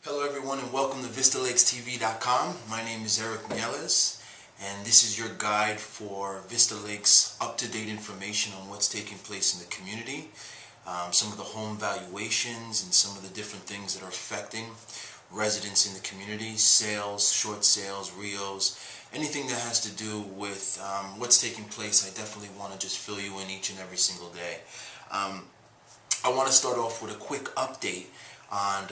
Hello everyone and welcome to VistaLakesTV.com. My name is Eric Mieles and this is your guide for Vista Lakes up-to-date information on what's taking place in the community, some of the home valuations and some of the different things that are affecting residents in the community, sales, short sales, RIOs, anything that has to do with what's taking place. I definitely want to just fill you in each and every single day. I want to start off with a quick update on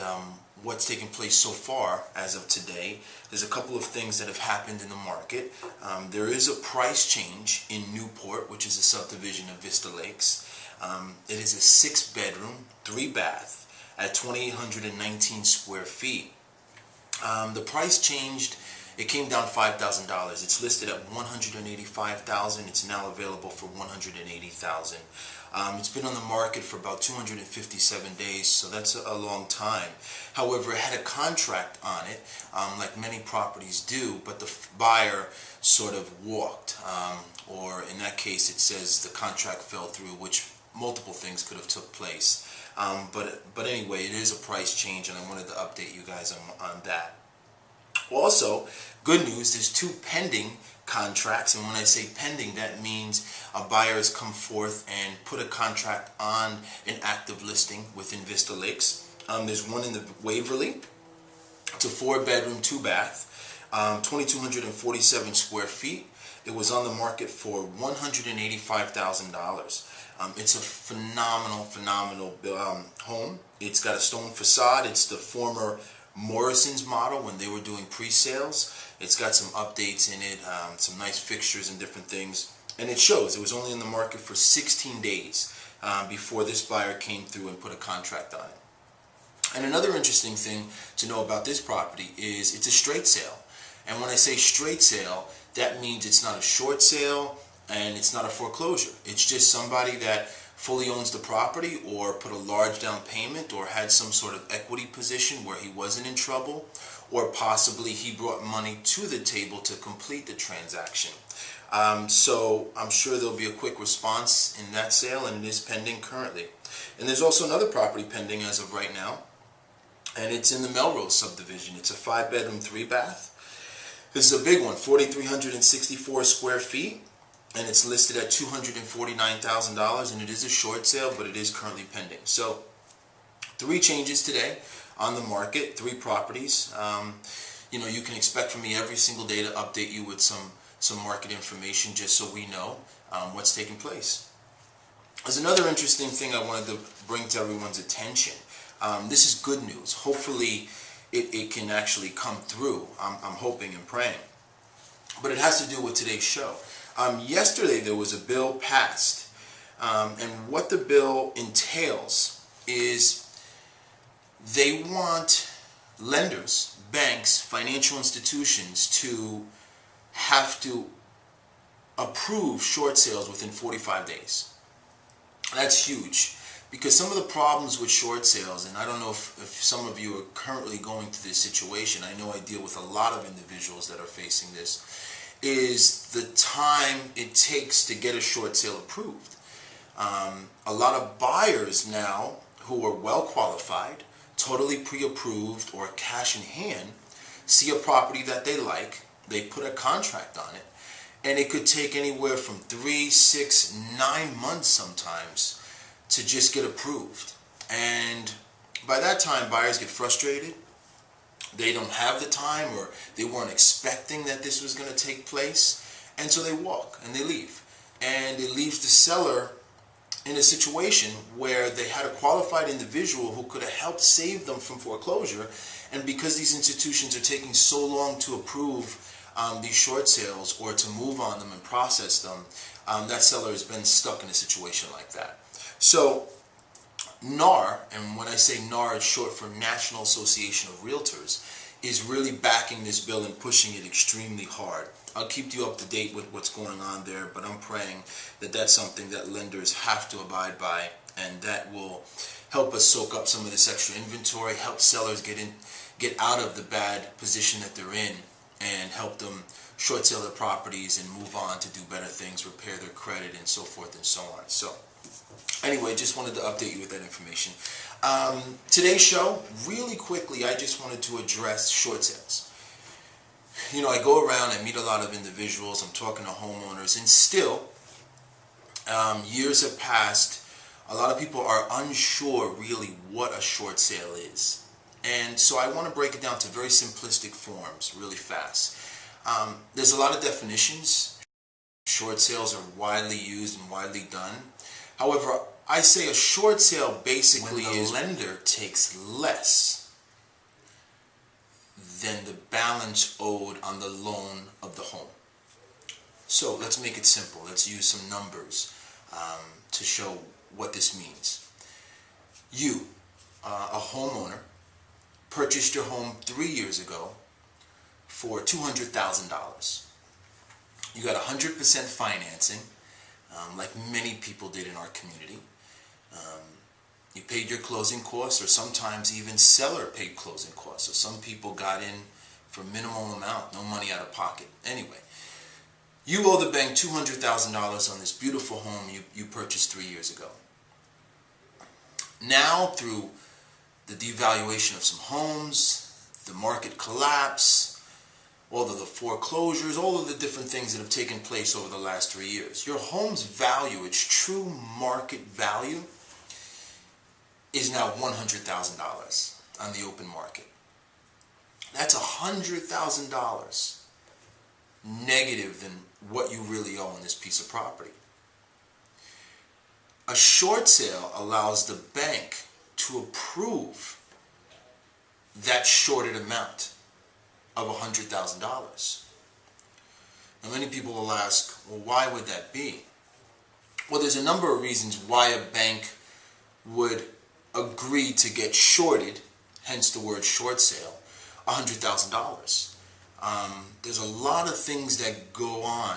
what's taking place so far as of today. There's a couple of things that have happened in the market. There is a price change in Newport, which is a subdivision of Vista Lakes. It is a 6-bedroom, 3-bath at 2,819 square feet. The price changed. It came down $5,000. It's listed at $185,000. It's now available for $180,000. It's been on the market for about 257 days, so that's a long time. However, it had a contract on it, like many properties do, but the buyer sort of walked, or in that case it says the contract fell through, which multiple things could have took place. But anyway, it is a price change, and I wanted to update you guys on that. Also, good news, there's 2 pending contracts, and when I say pending, that means a buyer has come forth and put a contract on an active listing within Vista Lakes. There's one in the Waverly. It's a 4-bedroom, 2-bath, 2,247 square feet. It was on the market for $185,000. It's a phenomenal home. It's got a stone facade. It's the former Morrison's model when they were doing pre-sales. It's got some updates in it, some nice fixtures and different things, and it shows. It was only in the market for 16 days before this buyer came through and put a contract on it. And another interesting thing to know about this property is it's a straight sale. And when I say straight sale, that means it's not a short sale and it's not a foreclosure. It's just somebody that fully owns the property or put a large down payment or had some sort of equity position where he wasn't in trouble, or possibly he brought money to the table to complete the transaction. So I'm sure there'll be a quick response in that sale, and it is pending currently. And there's also another property pending as of right now, and it's in the Melrose subdivision. It's a 5-bedroom, 3-bath. This is a big one, 4,364 square feet. And it's listed at $249,000, and it is a short sale, but it is currently pending. So 3 changes today on the market, 3 properties. You can expect from me every single day to update you with some market information, just so we know what's taking place. There's another interesting thing I wanted to bring to everyone's attention. This is good news. Hopefully it can actually come through. I'm hoping and praying. But it has to do with today's show. Yesterday there was a bill passed, and what the bill entails is they want lenders, banks, financial institutions to have to approve short sales within 45 days. That's huge, because some of the problems with short sales, and I don't know if some of you are currently going through this situation, I know I deal with a lot of individuals that are facing this, is the time it takes to get a short sale approved. A lot of buyers now who are well qualified, totally pre-approved or cash in hand, see a property that they like, they put a contract on it, and it could take anywhere from 3, 6, 9 months sometimes to just get approved. And by that time, buyers get frustrated. They don't have the time, or they weren't expecting that this was going to take place, and so they walk and they leave. And it leaves the seller in a situation where they had a qualified individual who could have helped save them from foreclosure, and because these institutions are taking so long to approve these short sales or to move on them and process them, that seller has been stuck in a situation like that. So NAR, and when I say NAR, it's short for National Association of Realtors, is really backing this bill and pushing it extremely hard. I'll keep you up to date with what's going on there, but I'm praying that that's something that lenders have to abide by, and that will help us soak up some of this extra inventory, help sellers get out of the bad position that they're in, and help them short sell their properties and move on to do better things, repair their credit, and so forth and so on. So Anyway, just wanted to update you with that information. Today's show, really quickly, I just wanted to address short sales. You know, I go around, I meet a lot of individuals, I'm talking to homeowners, and still, years have passed, a lot of people are unsure really what a short sale is. And so I want to break it down to very simplistic forms really fast. There's a lot of definitions. Short sales are widely used and widely done. However, I say a short sale basically is when the lender takes less than the balance owed on the loan of the home. So let's make it simple. Let's use some numbers to show what this means. You, a homeowner, purchased your home 3 years ago for $200,000. You got 100% financing, like many people did in our community. You paid your closing costs, or sometimes even seller paid closing costs. So some people got in for minimal amount, no money out of pocket. Anyway, you owe the bank $200,000 on this beautiful home you purchased 3 years ago. Now, through the devaluation of some homes, the market collapse, all of the foreclosures, all of the different things that have taken place over the last 3 years, your home's value, its true market value, is now $100,000 on the open market. That's $100,000 negative than what you really owe on this piece of property. A short sale allows the bank to approve that shorted amount of $100,000. Now, many people will ask, well, why would that be? Well, there's a number of reasons why a bank would agree to get shorted, hence the word short sale, $100,000. There's a lot of things that go on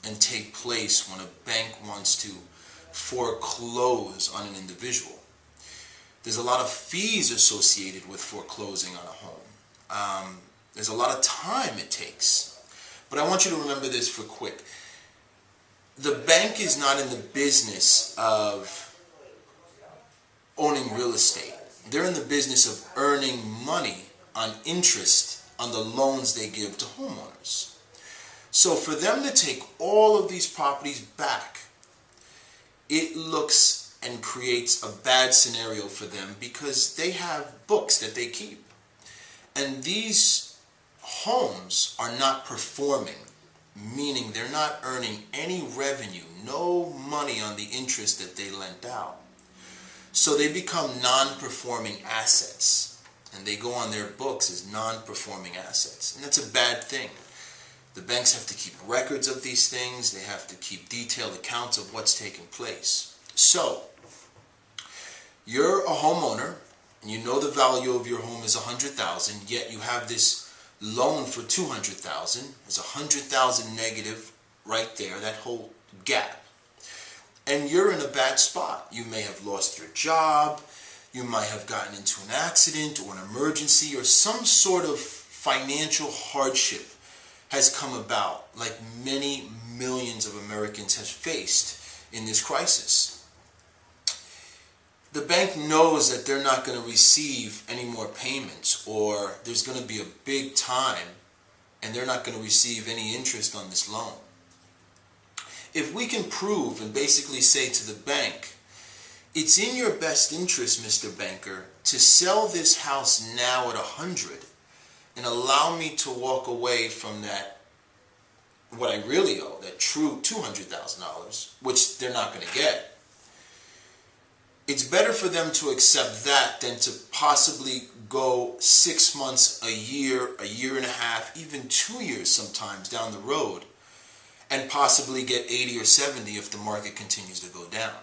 and take place when a bank wants to foreclose on an individual. There's a lot of fees associated with foreclosing on a home. There's a lot of time it takes. But I want you to remember this for quick. The bank is not in the business of owning real estate. They're in the business of earning money on interest on the loans they give to homeowners. So for them to take all of these properties back, it looks and creates a bad scenario for them because they have books that they keep. And these homes are not performing, meaning they're not earning any revenue, no money on the interest that they lent out. So they become non-performing assets, and they go on their books as non-performing assets. And that's a bad thing. The banks have to keep records of these things. They have to keep detailed accounts of what's taking place. So, you're a homeowner, and you know the value of your home is $100,000, yet you have this loan for $200,000. There's $100,000 negative right there, that whole gap. And you're in a bad spot. You may have lost your job, you might have gotten into an accident or an emergency, or some sort of financial hardship has come about, like many millions of Americans have faced in this crisis. The bank knows that they're not going to receive any more payments, or there's going to be a big time and they're not going to receive any interest on this loan. If we can prove and basically say to the bank, it's in your best interest, Mr. Banker, to sell this house now at 100 and allow me to walk away from that, what I really owe, that true $200,000, which they're not going to get. It's better for them to accept that than to possibly go 6 months, a year and a half, even 2 years sometimes down the road, and possibly get 80 or 70 if the market continues to go down.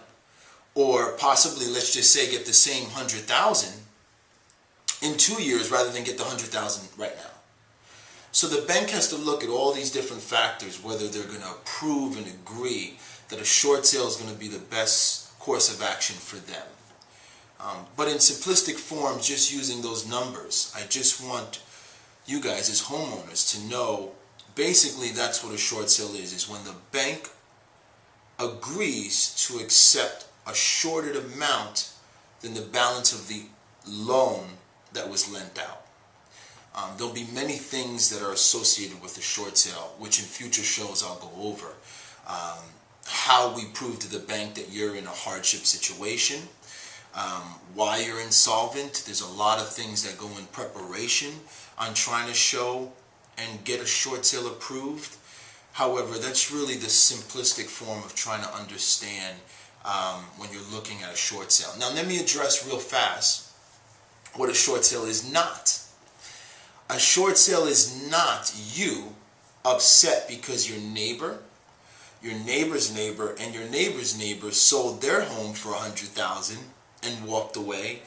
Or possibly, let's just say, get the same 100,000 in 2 years rather than get the 100,000 right now. So the bank has to look at all these different factors, whether they're going to approve and agree that a short sale is going to be the best course of action for them. But in simplistic form, just using those numbers, I just want you guys as homeowners to know basically that's what a short sale is when the bank agrees to accept a shorted amount than the balance of the loan that was lent out. There'll be many things that are associated with a short sale, which in future shows I'll go over. How we prove to the bank that you're in a hardship situation, why you're insolvent. There's a lot of things that go in preparation on trying to show and get a short sale approved. However, that's really the simplistic form of trying to understand when you're looking at a short sale. Now let me address real fast what a short sale is not. A short sale is not you upset because your neighbor's neighbor, and your neighbor's neighbor sold their home for $100,000 and walked away,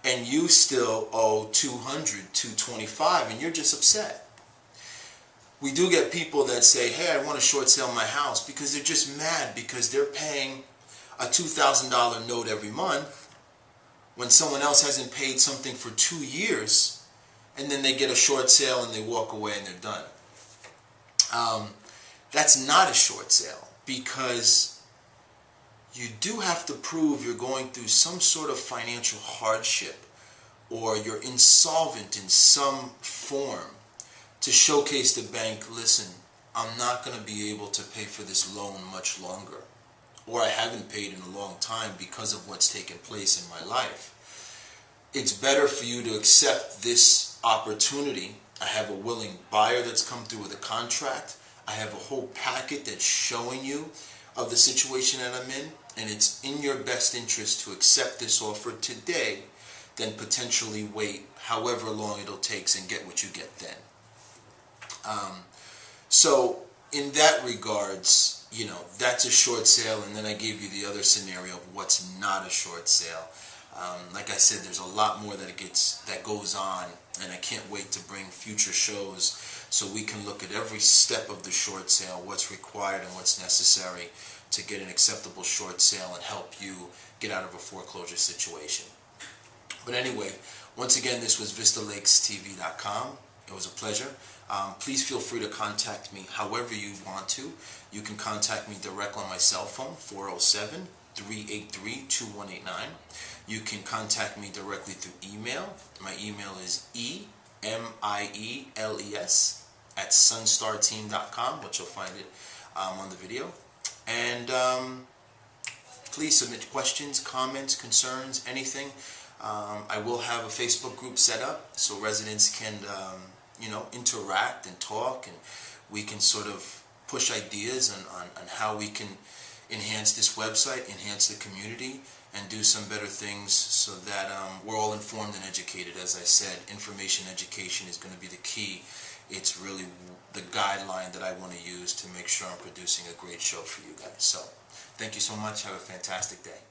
and you still owe $200, $225, and you're just upset. We do get people that say, hey, I want to short sell my house, because they're just mad because they're paying a $2,000 note every month when someone else hasn't paid something for 2 years, and then they get a short sale and they walk away and they're done. That's not a short sale, because you do have to prove you're going through some sort of financial hardship or you're insolvent in some form to showcase the bank, listen, I'm not going to be able to pay for this loan much longer, or I haven't paid in a long time because of what's taken place in my life. It's better for you to accept this opportunity. I have a willing buyer that's come through with a contract. I have a whole packet that's showing you of the situation that I'm in, and it's in your best interest to accept this offer today than potentially wait however long it'll take and get what you get then. So in that regards, that's a short sale, and then I gave you the other scenario of what's not a short sale. Like I said, there's a lot more that goes on, and I can't wait to bring future shows so we can look at every step of the short sale, what's required and what's necessary to get an acceptable short sale and help you get out of a foreclosure situation. But anyway, once again, this was VistaLakesTV.com. It was a pleasure. Please feel free to contact me however you want to. You can contact me direct on my cell phone, 407-383-2189. You can contact me directly through email. My email is emiles@sunstarteam.com, which you'll find it on the video. And please submit questions, comments, concerns, anything. I will have a Facebook group set up so residents can interact and talk, and we can sort of push ideas on how we can enhance this website, enhance the community, and do some better things so that we're all informed and educated. As I said, information education is going to be the key. It's really the guideline that I want to use to make sure I'm producing a great show for you guys. So, thank you so much. Have a fantastic day.